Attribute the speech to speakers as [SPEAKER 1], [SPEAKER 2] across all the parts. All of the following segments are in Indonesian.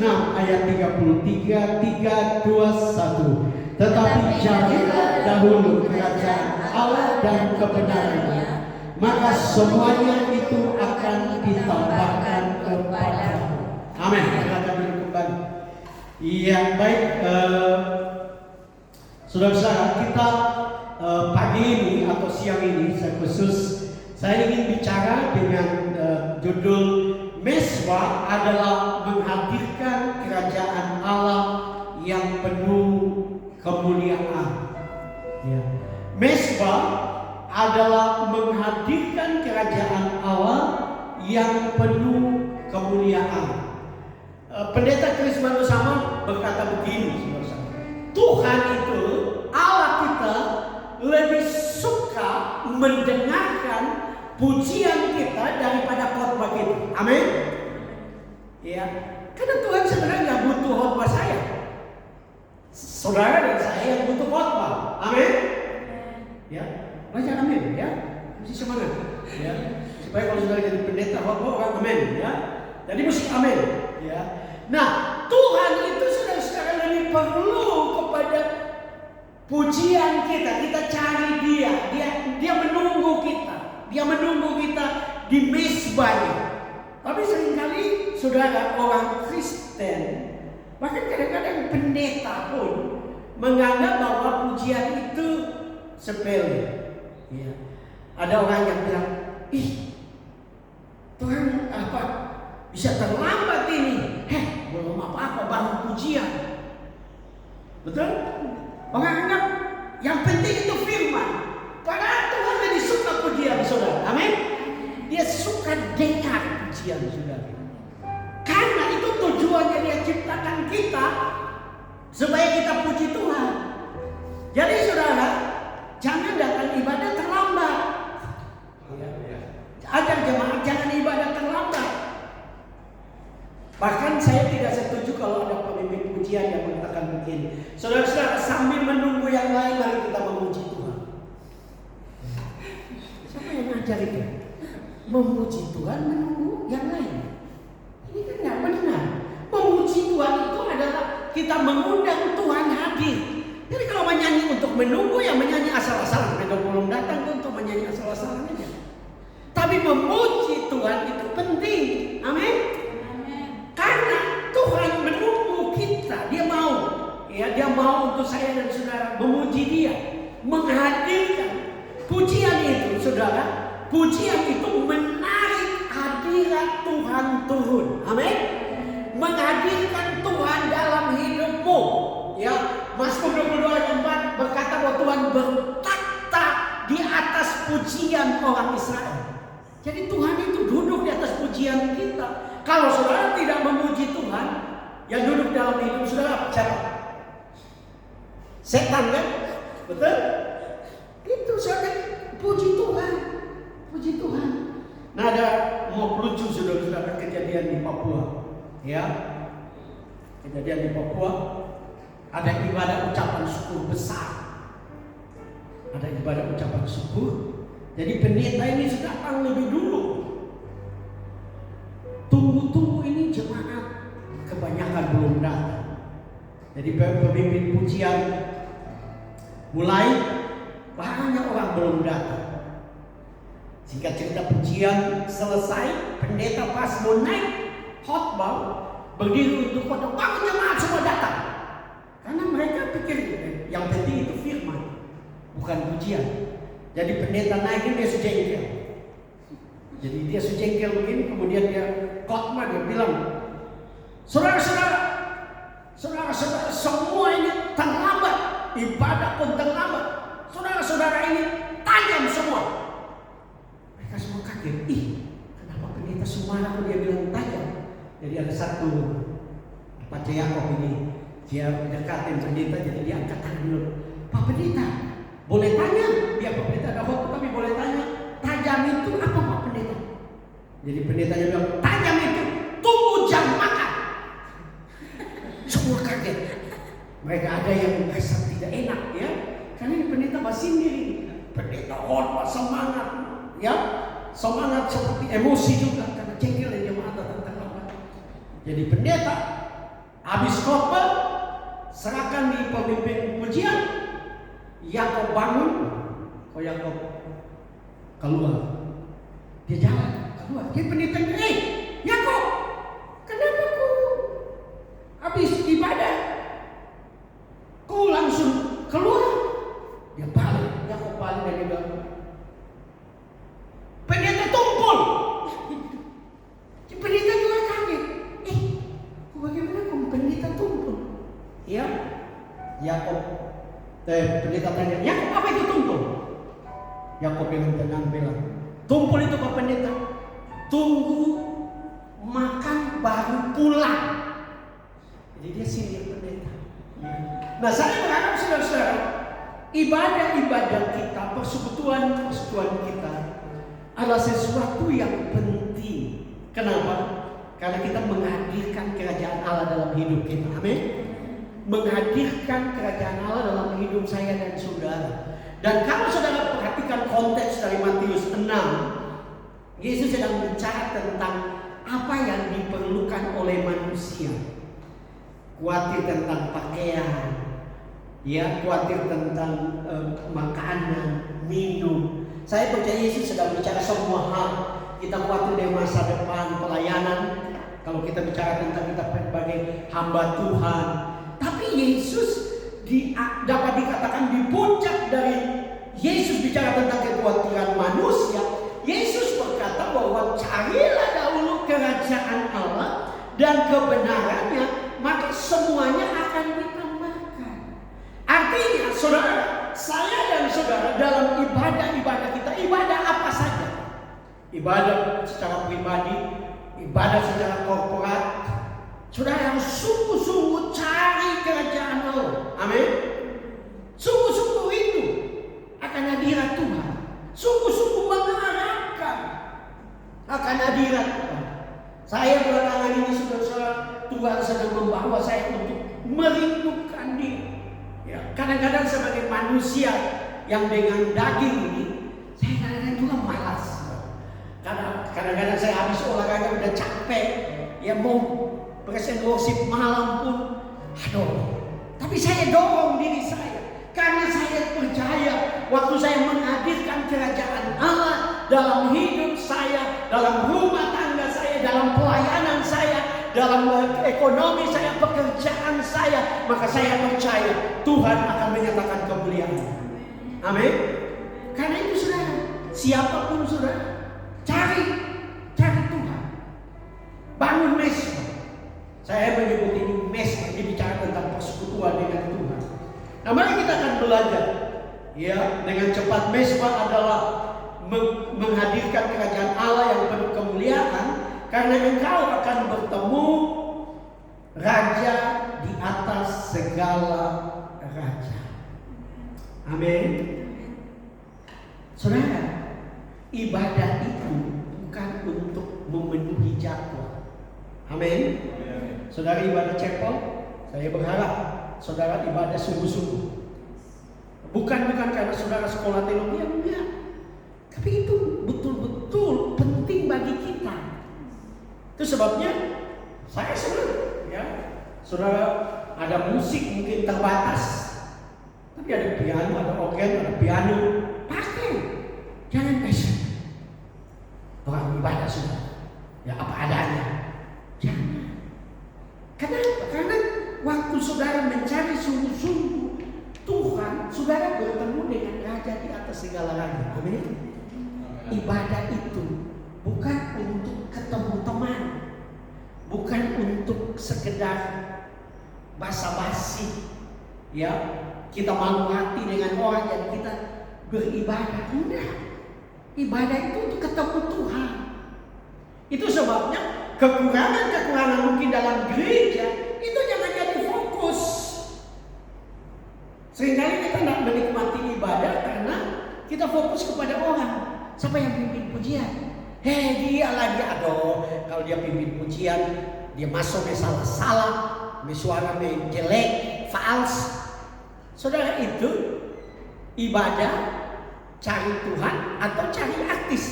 [SPEAKER 1] 6 ayat 33, 321. Tetapi carilah dahulu kerajaan Allah dan kebenarannya, maka semuanya itu akan ditambahkan kepadamu. Amin. Silakan duduk kembali. Iya, baik, saudara-saudara, kita pagi ini atau siang ini saya ingin bicara dengan judul Mesbah adalah menghadirkan kerajaan Allah yang penuh kemuliaan. Ya. Mesbah adalah menghadirkan kerajaan Allah yang penuh kemuliaan. Pendeta Chris Manusama berkata begini, Tuhan itu, Allah kita lebih suka mendengarkan pujian kita daripada khotbah kita. Amin. Ya, karena Tuhan sebenarnya nggak butuh khotbah saya. Saudara dan saya yang butuh khotbah. Amin. Ya, baca amin ya. Mesti semangat. Ya, supaya kalau saudara jadi pendeta khotbah orang amin ya. Jadi mesti amin. Ya. Nah, Tuhan itu saudara-saudara lebih perlu kepada pujian kita. Kita cari Dia menunggu kita. Dia menunggu kita di mesbahnya. Tapi seringkali saudara orang Kristen, bahkan kadang-kadang pendeta pun menganggap bahwa pujian itu sepele. Ya. Ada orang yang bilang, Tuhan apa bisa terlambat ini? Belum apa-apa baru pujian. Betul? Orang anggap yang penting itu firman. Padahal Tuhan jadi suka pujian saudara. Amin. Dia suka dengar pujian saudara. Karena itu tujuannya Dia ciptakan kita supaya kita puji Tuhan. Jadi saudara, jangan datang ibadah terlambat. Ajak jemaat jangan ibadah terlambat. Bahkan saya tidak setuju kalau ada pemimpin pujian yang mengatakan begini. Saudara-saudara, sambil menunggu yang lain, mari kita memuji Tuhan. Siapa yang ngajar itu? Memuji Tuhan, menunggu yang lain. Ini kan nggak benar. Memuji Tuhan itu adalah kita mengundang Tuhan hadir. Jadi kalau menyanyi untuk menunggu, ya menyanyi asal-asalan. Mereka belum datang untuk menyanyi asal-asalan aja. Tapi memuji Tuhan itu penting. Amin. Karena Tuhan menunggu kita, Dia mau, ya Dia mau untuk saya dan saudara memuji Dia, menghadirkan pujian itu, saudara. Pujian itu menarik hadirat Tuhan turun, amin. Menghadirkan Tuhan dalam hidupmu, ya. Mazmur 22 ayat 4 berkata bahwa Tuhan bertakhta di atas pujian orang Israel. Jadi Tuhan itu duduk di atas pujian kita. Kalau saudara tidak memuji Tuhan, yang duduk dalam hidup saudara siapa? Setan kan? Betul? Itu saudara, puji Tuhan. Puji Tuhan. Nah, ada mau lucu saudara-saudara kejadian di Papua. Ya. Kejadian di Papua ada ibadah ucapan syukur besar. Ada ibadah ucapan syukur. Jadi pendeta ini sudah datang lebih dulu. Tunggu ini jemaat kebanyakan belum datang. Jadi pemimpin pujian mulai, banyak orang belum datang. Singkat cerita pujian selesai, pendeta pas mau naik khotbah berdiri untuk khotbah, bangun jemaat semua datang. Karena mereka pikir yang penting itu firman, bukan pujian. Jadi pendeta naikin dia sejengkel. Jadi dia sejengkel begini, kemudian dia khotbah, dia bilang, saudara-saudara, semua ini terlambat, ibadah pun terlambat. Saudara-saudara ini tajam semua. Mereka semua kaget. Kenapa pendeta semua dia bilang tajam? Jadi ada satu Pak Yakob ini, dia dekatin pendeta, jadi dia angkat tangan dulu. Pak pendeta, boleh tanya? Dia Pak pendeta ada waktu, tapi boleh tanya, tajam itu apa Pak pendeta? Jadi pendetanya bilang, tajam itu tunggu jam makan. Semua kaget. Mereka ada yang merasa tidak enak, ya. Karena ini pendeta sendiri. Pendeta khotbah semangat, ya. Semangat seperti emosi juga karena jengkel yang jemaat datang terlambat. Jadi pendeta Habis khotbah, serahkan di pemimpin pujian, Yakub bangun, Yakub keluar, dia jalan keluar, dia pendeta, Yakub, kenapa kau habis ibadah, kau langsung keluar? Dia balik, Yakub balik dan dia bilang, pendeta tumpul. Pendeta juga kaget. Bagaimana kau pendeta tumpul? Ya, Yakub. Pendeta tanya, Yakub apa itu tumpul? Yakub dengan tenang bilang, tumpul itu Pak Pendeta, tunggu makan baru pulang. Jadi dia sindir pendeta. Nah, saya berharap saudara-saudara, ibadah-ibadah kita, persekutuan kita adalah sesuatu yang penting. Kenapa? Karena kita menghadirkan kerajaan Allah dalam hidup kita. Amin. Menghadirkan kerajaan Allah dalam hidup saya dan saudara. Dan kalau saudara perhatikan konteks dari Matius 6, Yesus sedang bicara tentang apa yang diperlukan oleh manusia. Khawatir tentang pakaian, ya, khawatir tentang makanan, minum. Saya percaya Yesus sedang bicara semua hal. Kita khawatir dengan masa depan, pelayanan. Kalau kita bicara tentang kita sebagai hamba Tuhan, tapi Yesus dapat dikatakan di puncak dari Yesus bicara tentang kekhawatiran manusia. Yesus berkata bahwa carilah dahulu kerajaan Allah dan kebenarannya, maka semuanya akan ditambahkan. Artinya, saudara, saya dan saudara dalam ibadah-ibadah kita, ibadah apa saja, ibadah secara pribadi, ibadah secara korporat, saudara harus sungguh-sungguh cari kerajaan Allah. Amin. Sungguh-sungguh itu akan hadirat Tuhan. Sungguh-sungguh mengharapkan akan hadirat Tuhan. Saya belakangan ini saudara, Tuhan sedang membawa saya untuk merindukan Dia. Ya, kadang-kadang sebagai manusia yang dengan daging ini, saya kadang-kadang juga malas. Kadang-kadang saya habis olahraga udah capek, ya mau present worship malam pun, tapi saya dorong diri saya, karena saya percaya waktu saya menghadirkan kerajaan Allah dalam hidup saya, dalam rumah tangga saya, dalam pelayanan saya, dalam ekonomi saya, pekerjaan saya, maka saya percaya Tuhan akan menyatakan kemuliaan. Amin. Karena itu saudara, siapapun saudara, cari Tuhan. Bangun mesbah. Saya menyebut ini mesbah, dibicara tentang persekutuan dengan Tuhan. Nah, mari kita akan belajar. Ya, dengan cepat mesbah adalah menghadirkan kerajaan Allah yang penuh kemuliaan, karena engkau akan bertemu Raja di atas segala raja. Amin. Saudara, ibadah itu bukan untuk memenuhi jadwal. Amin. Saudara ibadah chapel, saya berharap saudara ibadah sungguh-sungguh. Bukan karena saudara sekolah teologi, enggak. Tapi itu betul-betul penting bagi kita. Itu sebabnya saya senang, ya. Saudara ada musik mungkin terbatas, tapi ada piano, ada organ, ada piano, pakai. Jangan kasih orang ibadah sudah, ya apa adanya. Jangan. Kenapa? Karena waktu saudara mencari sungguh-sungguh Tuhan, saudara bertemu dengan Raja di atas segala raja. Amin. Ibadah itu bukan untuk ketemu teman, bukan untuk sekedar basa-basi, ya, kita malu hati dengan orang yang kita beribadah. Enggak. Ibadah itu untuk ketemu Tuhan. Itu sebabnya kekurangan mungkin dalam gereja itu jangan jadi fokus. Seringkali kita tidak menikmati ibadah karena kita fokus kepada orang. Siapa yang pimpin pujian? Dia lagi, kalau dia pimpin pujian, dia masuk salah-salah, suara jelek, fals. Saudara, itu ibadah cari Tuhan atau cari artis?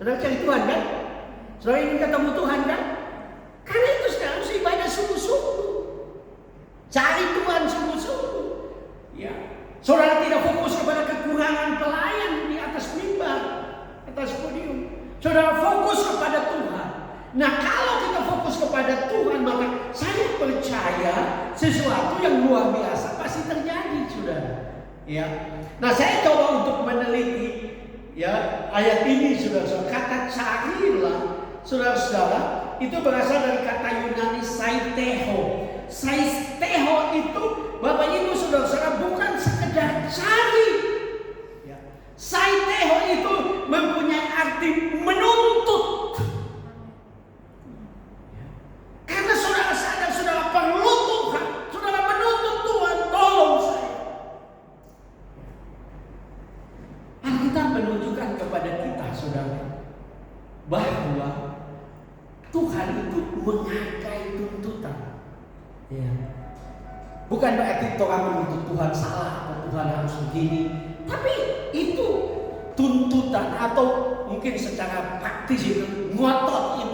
[SPEAKER 1] Saudara cari Tuhan kan? Saudara ingin ketemu Tuhan kan? Karena itu sekarang fokus kepada Tuhan, maka saya percaya sesuatu yang luar biasa pasti terjadi, saudara. Ya. Nah, saya coba untuk meneliti ya ayat ini, saudara-saudara. Kata carilah, saudara-saudara, itu berasal dari kata Yunani saiteho. Saiteho itu, Bapak Ibu saudara-saudara, bukan sekedar cari. Ya. Saiteho itu mempunyai arti menuntut. Ya. Karena saudara sadar, saudara perlu Tuhan, saudara menuntut Tuhan, tolong saya. Alkitab menunjukkan kepada kita, saudara, bahwa Tuhan itu menghargai tuntutan. Ya. Bukan berarti Tuhan menuntut Tuhan salah atau Tuhan harus begini, tapi itu tuntutan atau mungkin secara praktis itu ngotot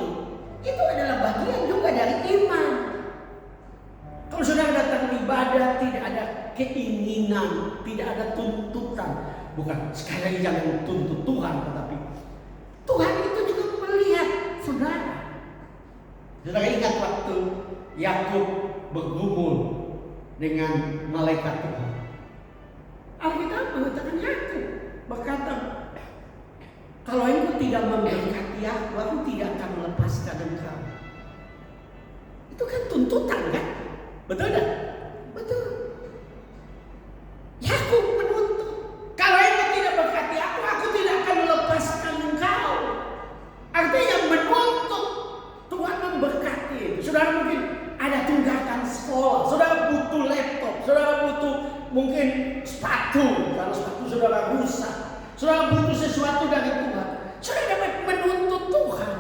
[SPEAKER 1] itu adalah bagian juga dari iman. Kalau saudara datang ibadah tidak ada keinginan, tidak ada tuntutan, bukan sekali lagi jangan tuntut Tuhan, tetapi Tuhan itu juga melihat saudara. Saudara ingat waktu Yakub bergumul dengan malaikat Tuhan. Alkitab mengatakan Yakub berkata, kalau engkau tidak memberkati aku tidak akan melepaskan engkau. Itu kan tuntutan, kan? Betul tak? Betul. Yakub menuntut, kalau engkau tidak berkati aku tidak akan melepaskan engkau. Artinya menuntut Tuhan memberkati. Saudara mungkin ada tunggakan sekolah, saudara butuh laptop, saudara butuh mungkin sepatu, kalau sepatu saudara rusak, saudara butuh sesuatu dari Tuhan, saudara dapat menuntut Tuhan.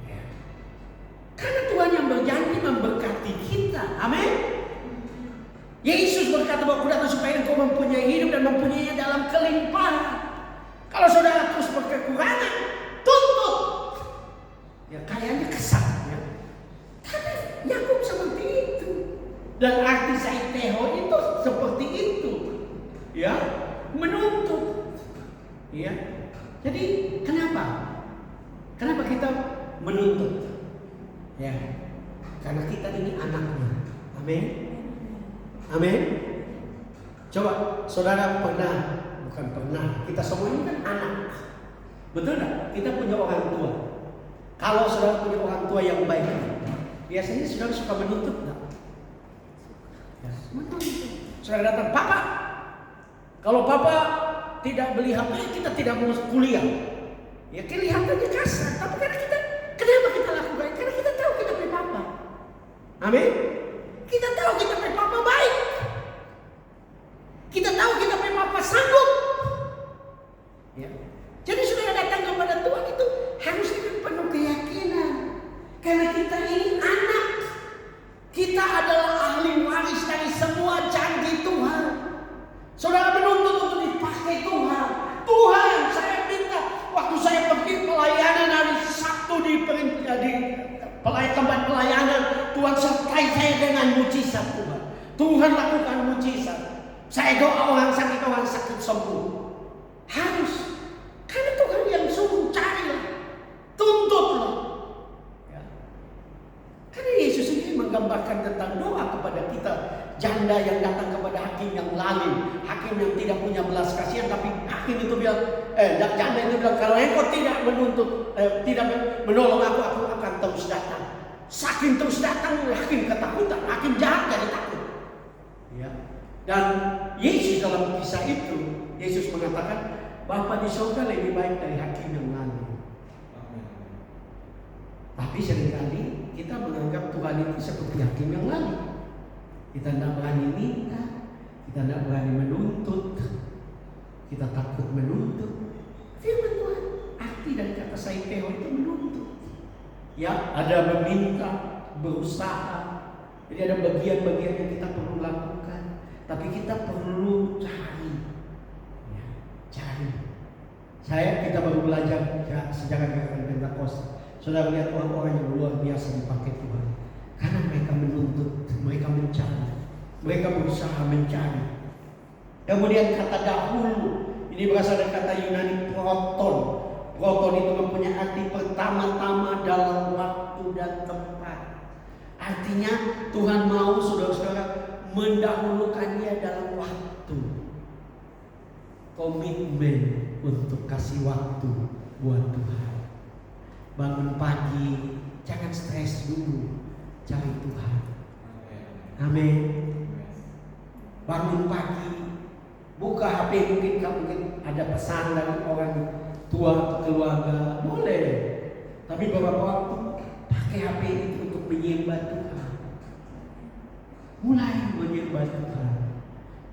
[SPEAKER 1] Ya. Karena Tuhan yang berjanji memberkati kita, amin. Yesus berkata bahwa aku datang supaya engkau mempunyai hidup dan mempunyainya dalam kelimpahan. Kalau saudara terus berkekurangan, tuntut. Ya kayaknya kesal, ya. Karena Yakub seperti itu. Dan arti saiteho itu seperti itu. Ya, menuntut. Ya. Jadi kenapa? Kenapa kita menuntut? Ya. Karena kita ini anaknya. Amin. Amin. Coba saudara bukan pernah, kita semua ini kan anak. Betul tak? Kita punya orang tua. Kalau saudara punya orang tua yang baik, biasanya saudara suka menuntut tak? Ya, menuntut. Saudara datang, Papa, kalau Papa tidak beli HP, kita tidak mau kuliah. Ya kelihatannya kasar, tapi karena kita, kenapa kita lakukan? Karena kita tahu kita punya Papa. Amin. Kita tahu kita punya Papa baik. Kita tahu kita punya Papa sanggup. Ya. Jadi saudara datang kepada Tuhan itu harus dengan penuh keyakinan. Karena kita ini anak. Kita adalah ahli waris dari semua janji Tuhan. Saudara menuntut untuk dipakai Tuhan. Tuhan, saya minta waktu saya pergi pelayanan hari Sabtu di tempat pelayanan, Tuhan sertai saya dengan mujizat Tuhan. Tuhan lakukan mujizat. Saya doa orang sakit sembuh. Harus. Karena Tuhan yang suruh carilah, tuntutlah. Ya. Karena Yesus ini menggambarkan tentang doa kepada kita, janda yang datang kepada hakim yang lalim, hakim yang tidak punya belas kasihan, tapi hakim itu bilang, janda itu bilang, kalau engkau tidak menuntut, tidak menolong aku akan terus datang. Saking terus datang, hakim ketakutan, hakim jahat jadi takut. Ya. Dan Yesus dalam kisah itu, Yesus mengatakan, Bapa di surga lebih baik dari hakim yang lalu. Tapi seringkali kita menganggap Tuhan itu seperti hakim yang lalu. Kita tidak berani minta, kita tidak berani menuntut, kita takut menuntut. Firman Tuhan, arti dari kata saiteho itu menuntut. Ya, ada meminta, berusaha. Jadi ada bagian-bagian yang kita perlu lakukan, tapi kita perlu cari. Kita baru belajar sejarah gerakan Pentakosta. Saudara lihat orang-orang yang luar biasa dipakai Tuhan. Karena mereka menuntut, mereka mencari, mereka berusaha mencari. Kemudian kata dahulu, ini berasal dari kata Yunani proton. Proton itu mempunyai arti pertama-tama dalam waktu Artinya Tuhan mau saudara-saudara mendahulukan dia dalam waktu. Komitmen untuk kasih waktu buat Tuhan. Bangun pagi, jangan stres dulu, cari Tuhan. Amin. Bangun pagi, buka HP, mungkin ada pesan dari orang tua atau keluarga, boleh. Tapi beberapa waktu pakai HP itu untuk menyembah Tuhan. Mulai menyembah Tuhan.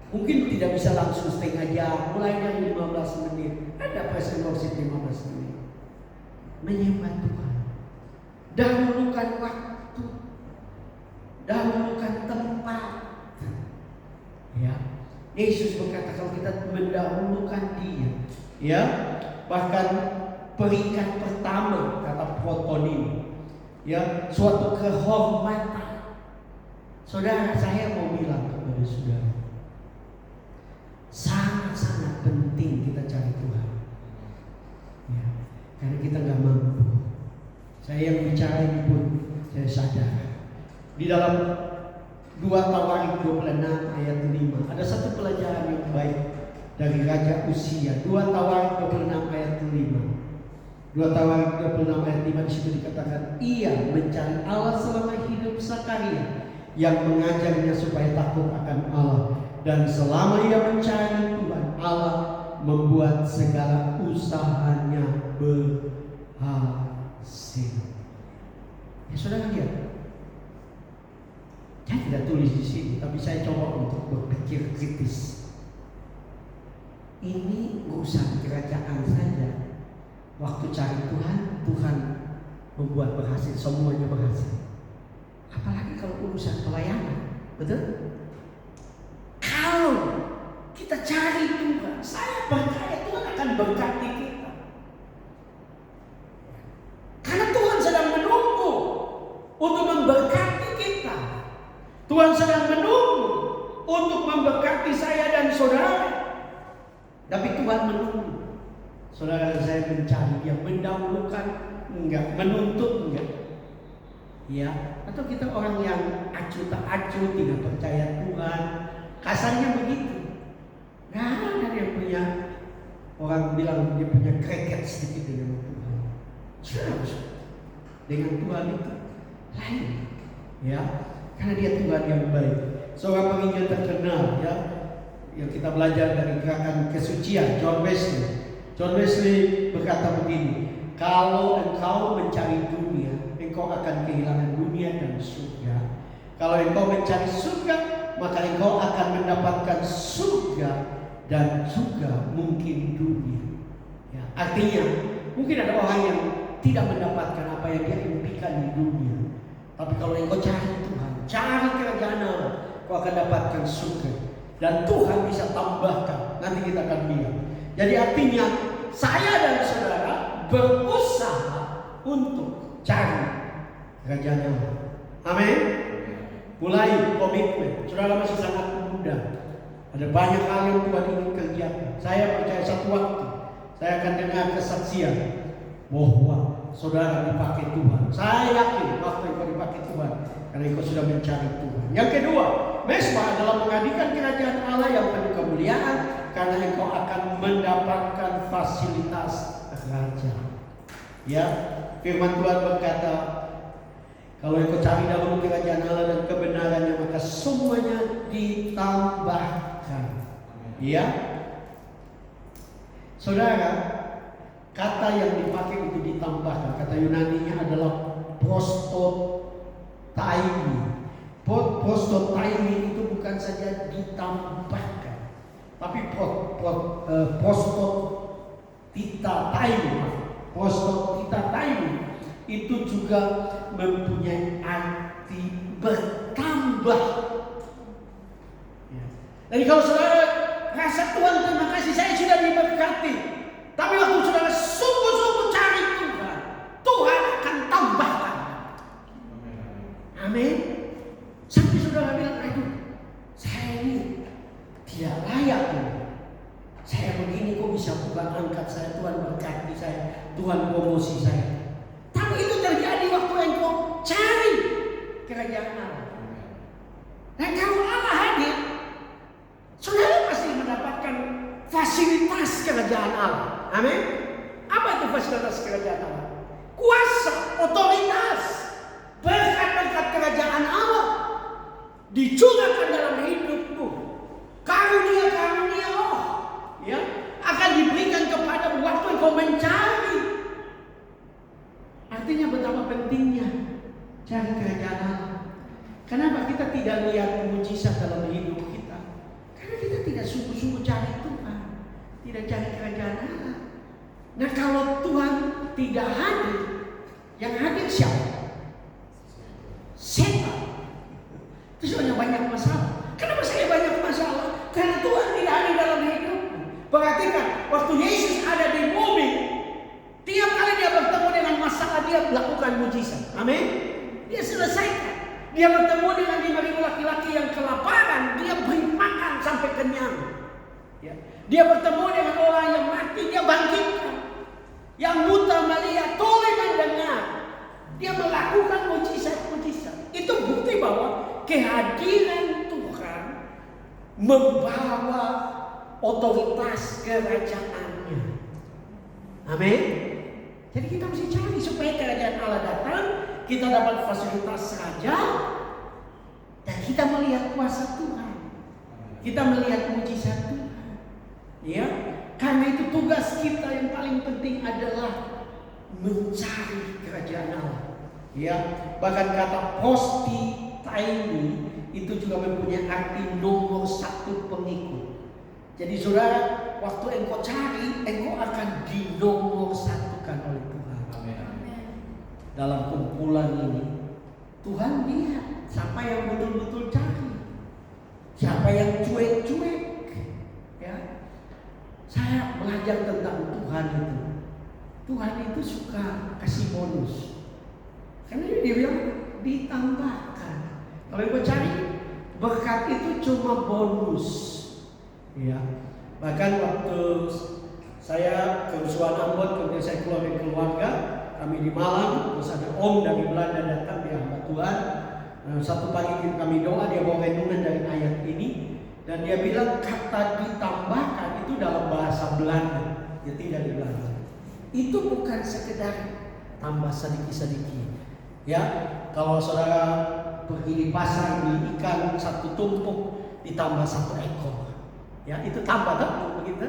[SPEAKER 1] Mungkin tidak bisa langsung setengah jam, mulai dari 15 menit. Ada present worship 15 menit. Menyembah Tuhan. Dahulukan waktu. Dahulukan tempat. Ya. Yesus berkata kalau kita mendahulukan Dia, ya, bahkan peringkat pertama kata protonim, ya, suatu kehormatan. Saudara, saya mau bilang kepada saudara, sangat-sangat penting kita cari Tuhan, ya, karena kita nggak mampu. Saya yang bicara ini pun saya sadar. Di dalam 2 Tawarik 26 ayat 5 ada satu pelajaran yang baik dari Raja Usia. 2 Tawarik 26 ayat 5. 2 Tawarik 26 ayat 5 di situ dikatakan, ia mencari Allah selama hidup Sakaria, yang mengajarnya supaya takut akan Allah, dan selama ia mencari Tuhan Allah membuat segala usahanya berhasil. Ya saudara lihat, saya tidak tulis di sini, tapi saya coba untuk berpikir kritis. Ini urusan kerajaan saja. Waktu cari Tuhan, Tuhan membuat berhasil, semuanya berhasil. Apalagi kalau urusan pelayanan, betul? Kalau kita cari Tuhan, saya percaya Tuhan akan berkati kita. Karena Tuhan sedang menunggu untuk memberkati kita. Tuhan sedang menunggu untuk memberkati saya dan saudara. Tapi Tuhan menunggu saudara dan saya mencari Dia, mendahulukan enggak, menuntut enggak. Ya, atau kita orang yang acuh tak acuh, tidak percaya Tuhan. Kasarnya begitu. Nah, ada yang punya, orang bilang dia punya kreket sedikit dengan Tuhan. Jelas dengan Tuhan itu lain. Ya, karena Dia Tuhan yang baik. Seorang penginjil terkenal, ya, yang kita belajar dari gerakan kesucian, John Wesley. John Wesley berkata begini, kalau engkau mencari dunia, engkau akan kehilangan dunia dan surga. Kalau engkau mencari surga, maka engkau akan mendapatkan surga dan juga mungkin dunia. Ya, artinya mungkin ada orang yang tidak mendapatkan apa yang dia impikan di dunia. Tapi kalau engkau cari Tuhan, cari kerajaan Allah, kau akan dapatkan surga. Dan Tuhan bisa tambahkan. Nanti kita akan lihat. Jadi artinya saya dan saudara berusaha untuk cari kerajaan Allah. Amin. Mulai komitmen. Saudara masih sangat muda. Ada banyak hal yang Tuhan ingin kerjakan. Saya percaya satu waktu saya akan dengar kesaksian bahwa saudara dipakai Tuhan. Saya yakin waktu engkau dipakai Tuhan karena engkau sudah mencari Tuhan. Yang kedua, mesbah adalah menghadirkan kerajaan Allah yang penuh kemuliaan, karena engkau akan mendapatkan fasilitas raja. Ya, firman Tuhan berkata, kalau engkau cari dahulu kerajaan Allah dan kebenarannya, maka semuanya ditambahkan. Ya, saudara, kata yang dipakai itu ditambahkan. Kata Yunaninya adalah prostotaimi. Prostotaimi itu bukan saja ditambahkan, tapi prostotitaimi itu juga mempunyai arti bertambah. Jadi kalau saudara rasa Tuhan terima kasih, saya sudah diberkati, tapi waktu saudara sungguh-sungguh cari Tuhan, Tuhan akan tambahkan. Amin. Sampai saudara bilang, aduh, saya ini tidak layak. Saya begini kok bisa Tuhan angkat saya, Tuhan berkati saya, Tuhan promosi saya. Tapi itu terjadi waktu engkau cari kerajaan Allah. Dan kalau Allah hadir, saudara pasti mendapatkan fasilitas kerajaan Allah. Amin. Apa itu fasilitas kerajaan Allah? Kuasa, otoritas, berkat-berkat kerajaan Allah dicurahkan dalam hidupmu. Karunia-karunia Allah, ya, akan diberikan kepadamu waktu engkau mencari. Artinya betapa pentingnya cari kerajaan Allah. Kenapa kita tidak lihat mujizat dalam hidup kita? Karena kita tidak sungguh-sungguh cari Tuhan, tidak cari kerajaan Allah. Nah, kalau Tuhan tidak hadir, yang hadir siapa? Setan. Itu banyak masalah. Kenapa saya banyak masalah? Karena Tuhan tidak hadir dalam hidupmu. Perhatikan, waktu Yesus ada di bumi, tiap kali dia bertemu dengan masalah, dia melakukan mujizat. Amin. Dia selesaikan. Dia bertemu dengan 5.000 laki-laki yang kelaparan, dia beri makan sampai kenyang. Ya. Dia bertemu dengan orang yang mati, dia bangkitkan. Yang buta melihat, tuli mendengar. Dia melakukan mujizat-mujizat. Itu bukti bahwa kehadiran Tuhan membawa otoritas kerajaannya. Amin. Jadi kita mesti cari supaya kerajaan Allah datang, kita dapat fasilitas raja, dan kita melihat kuasa Tuhan, kita melihat mujizat Tuhan. Ya, karena itu tugas kita yang paling penting adalah mencari kerajaan Allah. Ya, bahkan kata posti taimi itu juga mempunyai arti nomor 1 pengikut. Jadi saudara, waktu engkau cari, engkau akan dinomor 1-kan oleh Tuhan. Amin. Dalam kumpulan ini, Tuhan lihat siapa yang betul-betul cari, siapa yang cuek-cuek. Ya, saya belajar tentang Tuhan itu. Tuhan itu suka kasih bonus. Karena dia bilang ditambahkan. Kalau engkau cari, berkat itu cuma bonus. Ya, bahkan waktu saya ke Usuan Ambon, kemudian saya keluar dari keluarga, kami di Malang, terus ada Om dari Belanda datang, dia hamba Tuhan. Satu pagi kami doa, dia bawa renungan dari ayat ini, dan dia bilang kata ditambahkan itu dalam bahasa Belanda, ya tidak di Belanda. Itu bukan sekedar tambah sedikit-sedikit. Ya, kalau saudara pergi di pasar beli ikan 1 tumpuk ditambah 1 ekor. Ya, itu tambah kan begitu.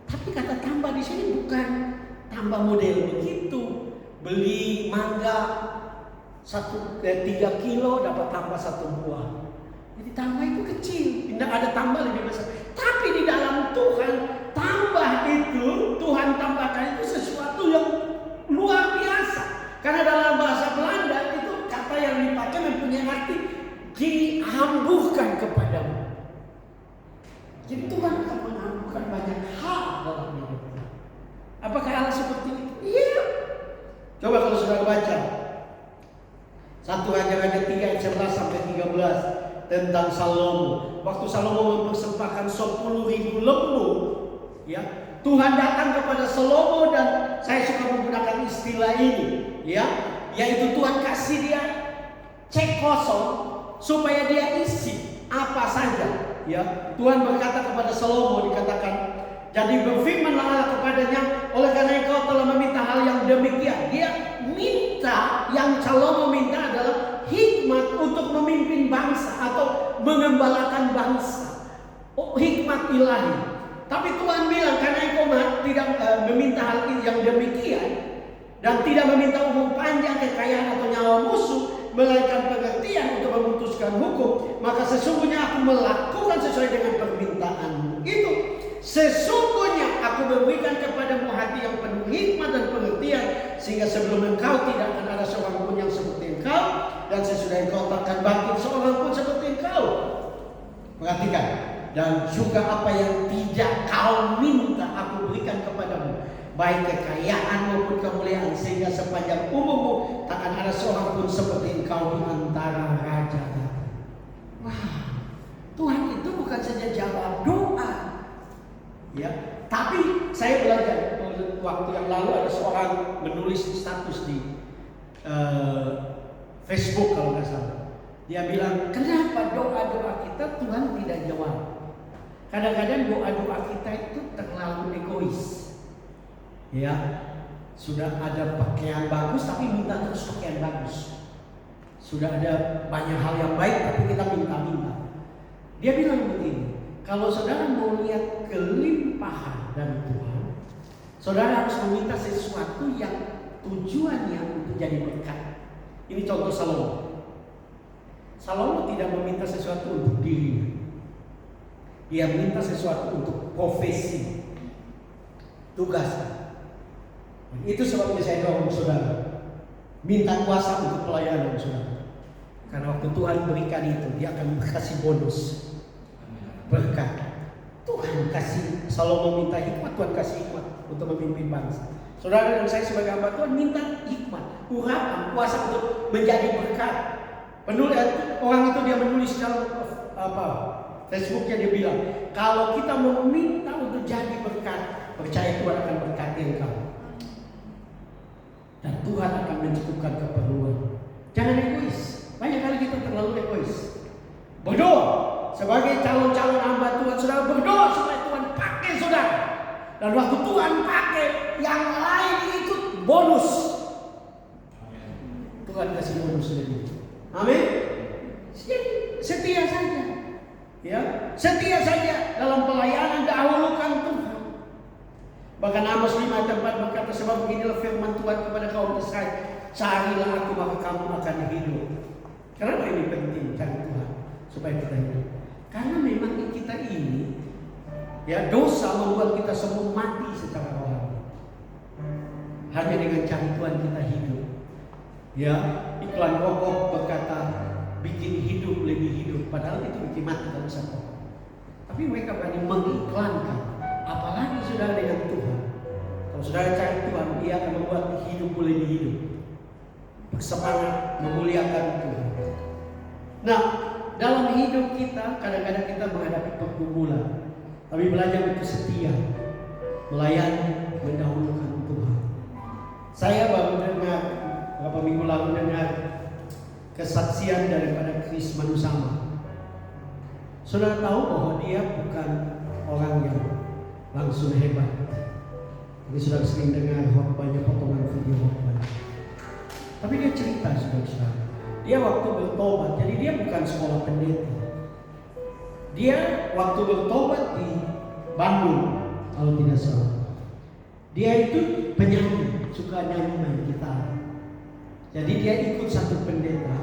[SPEAKER 1] Tapi kata tambah di sini bukan tambah model begitu. Beli mangga 3 kilo dapat tambah 1 buah. Jadi tambah itu kecil, tidak ada tambah lebih besar. Tapi di dalam Tuhan, tambah itu, Tuhan tambahkan itu sesuatu yang luar biasa. Karena dalam bahasa Belanda itu kata yang dipakai mempunyai arti dihamburkan kepadamu. Jadi Tuhan akan mengampunkan banyak hal dalam hidup kita. Apakah Allah seperti itu? Iya. Coba kalau saudara baca 1 Raja-Raja 3 ayat 11 sampai 13 tentang Salomo. Waktu Salomo mempersembahkan 10.000 lembu, ya, Tuhan datang kepada Salomo, dan saya suka menggunakan istilah ini, ya, yaitu Tuhan kasih dia cek kosong supaya dia isi apa saja. Ya, Tuhan berkata kepada Salomo, dikatakan, jadi berfirmanlah Allah kepadanya, oleh karena engkau telah meminta hal yang demikian. Dia minta, yang Salomo minta adalah hikmat untuk memimpin bangsa atau mengembalakan bangsa. Oh, hikmat ilahi. Tapi Tuhan bilang, karena engkau tidak meminta hal yang demikian, dan tidak meminta umur panjang, kekayaan atau nyawa musuh, melainkan pengertian untuk memutuskan hukum, maka sesungguhnya aku melakukan sesuai dengan permintaanmu. Itu sesungguhnya aku memberikan kepadamu hati yang penuh hikmat dan pengertian, sehingga sebelum engkau tidak akan ada seorang pun yang seperti engkau, dan sesudah engkau takkan bangkit seorang pun seperti engkau. Perhatikan, dan juga apa yang tidak kau minta aku berikan kepadamu, baik kekayaan maupun kemuliaan, sehingga sepanjang umurmu takkan ada seorang pun seperti engkau di antara raja-raja. Wah, Tuhan itu bukan saja jawab doa, ya, tapi saya belajar waktu yang lalu ada seorang menulis status di Facebook kalau nggak salah. Dia bilang, kenapa doa-doa kita Tuhan tidak jawab? Kadang-kadang doa-doa kita itu terlalu egois. Ya, sudah ada pakaian bagus tapi minta terus pakaian bagus. Sudah ada banyak hal yang baik tapi kita minta-minta. Dia bilang begini, kalau saudara mau lihat kelimpahan dari Tuhan, saudara harus meminta sesuatu yang tujuannya untuk jadi berkat. Ini contoh Salomo. Salomo tidak meminta sesuatu untuk dirinya. Dia minta sesuatu untuk profesi, tugas. Itu sebabnya saya dorong saudara, minta kuasa untuk pelayanan saudara. Karena waktu Tuhan berikan itu, dia akan kasih bonus berkat. Tuhan kasih, Salomo minta hikmat, Tuhan kasih hikmat untuk memimpin bangsa. Saudara dan saya sebagai hamba Tuhan minta hikmat, urapan, kuasa untuk menjadi berkat. Penulis orang itu dia menulis dalam Facebooknya, dia bilang, kalau kita mau minta untuk jadi berkat, percaya Tuhan akan berkati engkau. Dan Tuhan akan mencukupkan keperluan. Jangan egois. Banyak kali kita terlalu egois. Berdoa sebagai calon-calon hamba Tuhan, saudara berdoa supaya Tuhan pakai saudara. Dan waktu Tuhan pakai, yang lain ikut bonus. Tuhan kasih bonus lebih. Amin. Setia saja. Ya, setia saja dalam pelayanan, dahulukan Tuhan. Bahkan Amos 5:4 berkata, sebab beginilah firman Tuhan kepada kaum Israel, carilah aku maka kamu akan hidup. Kenapa ini penting cari Tuhan? Supaya kita hidup. Karena memang kita ini, ya, dosa membuat kita semua mati secara rohani. Hanya dengan cari Tuhan kita hidup. Ya, iklan rokok berkata bikin hidup lebih hidup, padahal itu bikin mati dalam satu. Tapi mereka berani mengiklankan. Apalagi saudara dengan Tuhan. Kalau saudara cari Tuhan, dia akan membuat hidup lebih hidup, bersemangat memuliakan Tuhan. Nah, dalam hidup kita kadang-kadang kita menghadapi pergumulan, tapi belajar untuk setia, melayani, mendahulukan Tuhan. Saya baru dengar beberapa minggu lalu dengar kesaksian daripada Chris Manusama. Saudara tahu bahwa dia bukan orang yang langsung hebat. Ini sudah sering dengar khotbahnya, potongan video khotbahnya. Tapi dia cerita saudara, dia waktu bertobat, jadi dia bukan sekolah pendeta. Dia waktu bertobat di Bandung, kalau tidak salah. Dia itu penyanyi, suka nyanyi main gitar. Jadi dia ikut satu pendeta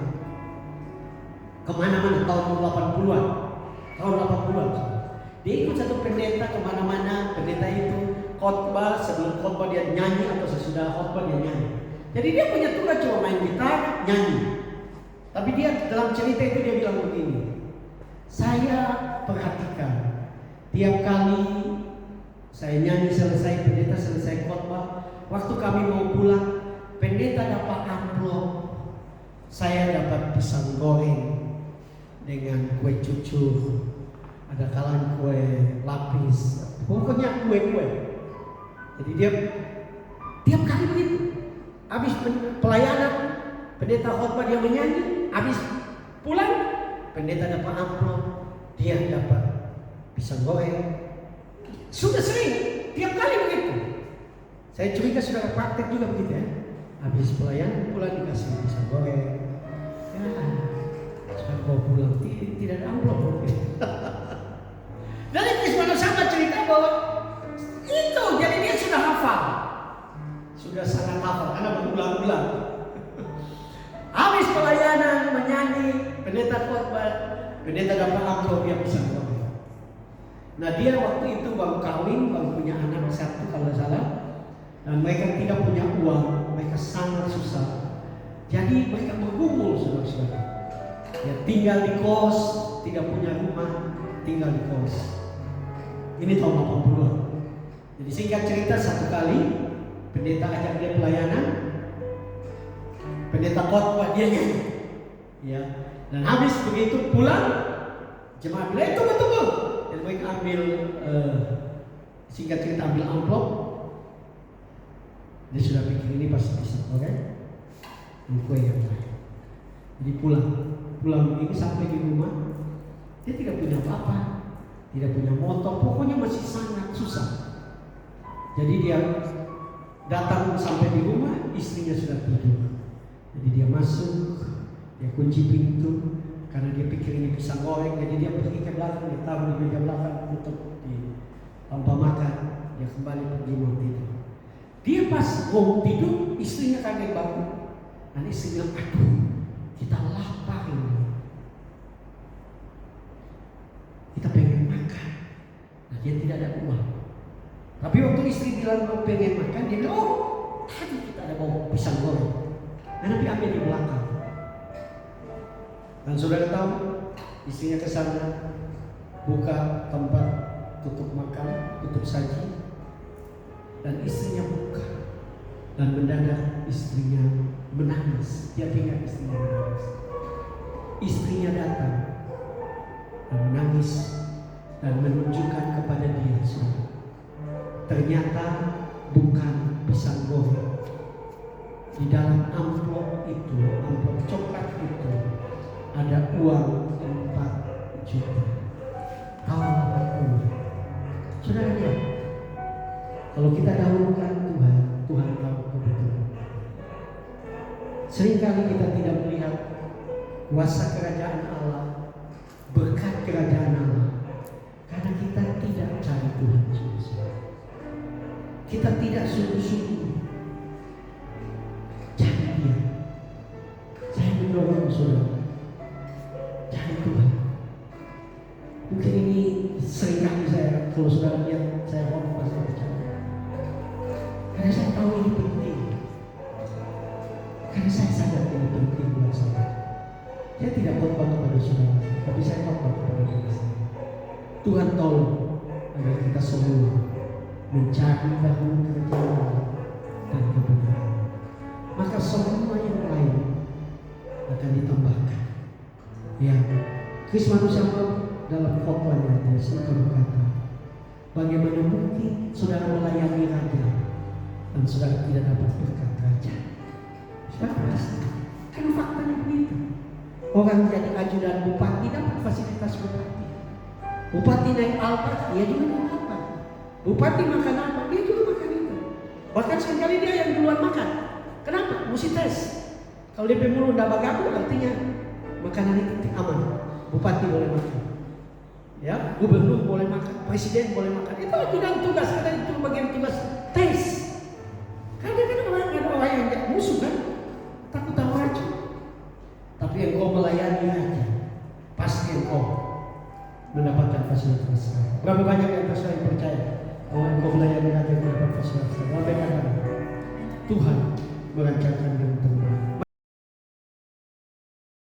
[SPEAKER 1] kemana-mana tahun 80-an. Tahun 80-an. Dia ikut satu pendeta kemana-mana. Pendeta itu khotbah, sebelum khotbah dia nyanyi atau sesudah khotbah dia nyanyi. Jadi dia punya tugas cuma main gitar, nyanyi. Tapi dia dalam cerita itu dia bilang begini, saya perhatikan tiap kali saya nyanyi selesai, pendeta selesai khotbah, waktu kami mau pulang, pendeta dapat amplop, saya dapat pisang goreng dengan kue cucur, ada kalan kue lapis, pokoknya kue-kue. Jadi dia tiap kali begitu. Habis pelayanan, pendeta khotbah dia menyanyi, habis pulang, pendeta dapat amplop, dia dapat pisang goreng. Sudah sering, tiap kali begitu. Saya curiga sudah praktek juga begitu ya. Habis pelayanan pulang dikasih pisang goreng. Ya, saya bawa pulang tidak ada amplop. Dari Krismana sama cerita bahwa itu, jadi dia sudah hafal, sudah sangat hafal karena berulang-ulang. Habis pelayanan menyanyi, pendeta khotbah, pendeta dapat amplop, dia pisang goreng. Nah dia waktu itu baru kawin, baru punya anak satu kalau salah. Dan mereka tidak punya uang, mereka sangat susah. Jadi mereka bergumul saudara-saudara. Ya, tinggal di kos, tidak punya rumah, tinggal di kos. Ini tahun 80-an. Jadi singkat cerita, satu kali pendeta ajak dia pelayanan, pendeta khotbah dia nyanyi. Ya. Dan habis begitu pulang, jemaat bilang itu betul. Dan mereka ambil singkat cerita ambil amplop. Dia sudah pikir ini pasti bisa, oke? Ini kue yang lain. Jadi pulang. pulang ini sampai di rumah, dia tidak punya apa-apa, tidak punya motor, pokoknya masih sangat susah. Jadi dia datang sampai di rumah, istrinya sudah tidur. Jadi dia masuk, dia kunci pintu, karena dia pikir ini pisang goreng. Jadi dia pergi ke belakang, dia taruh di meja belakang, tutup di lampu makan. Dia kembali pergi mau tidur. Dia pas mau tidur, istrinya kaget bangun. Dan istri bilang, aduh, kita lapar ini. Kita pengen makan. Nah, dia tidak ada uang. Tapi waktu istri bilang mau pengen makan, dia bilang, oh, tadi kita ada bawa pisang goreng. Dan nanti ambil di belakang. Dan saudara tahu, istrinya ke sana, buka tempat tutup makan, tutup saji, dan istrinya buka. Dan mendadak istrinya menangis. Dia tinggal istrinya menangis. Istrinya datang dan menangis dan menunjukkan kepada dia, saudara, ternyata bukan pisang goreng. Di dalam amplop itu, amplop coklat itu, ada uang 4 juta. Tahu apa uang? Saudara lihat, kalau kita dahulukan Tuhan, Tuhan tahu kebetulan. Seringkali kita tidak melihat kuasa kerajaan Allah, berkat kerajaan Allah, karena kita tidak cari Tuhan sungguh-sungguh. Kita tidak sungguh-sungguh cari Dia. Saya mendorong saudara, cari Tuhan. Mungkin ini seringkali saya, kalau saudara lihat saya ngomong pas saya bicara, karena saya tahu ini penting. Karena saya sadar ini penting buat saya. Saya tidak khotbah kepada saudara, tapi saya khotbah kepada diri saya. Tuhan tolong agar kita semua mencari dahulu kerajaan Allah dan kebenaran. Maka semua yang lain akan ditambahkan. Ya, Kris manusia dalam khotbahnya dia suka berkata, bagaimana mungkin saudara melayani raja dan saudara tidak dapat berkat raja? Sudah pasti, kan faktanya begitu. Orang jadi ajudan bupati dapat fasilitas bupati. Bupati naik Alphard, dia juga naik Alphard. Bupati makan apa, dia juga makan itu. Bahkan sekali dia yang duluan makan. Kenapa? Mesti tes. Kalau DP mulu tidak bagaimana, artinya makanan itu aman. Bupati boleh makan, ya, gubernur boleh makan, presiden boleh makan. Itu ajudan tugas, karena itu bagian tugas tes. Karena kan ada orang yang musuh kan, takut tahu aja. Tapi engkau melayani aja, pasti engkau mendapatkan fasilitas. Berapa banyak yang yang percaya kalau engkau melayani aja mendapat fasilitas? Berapa banyak Tuhan merancangkan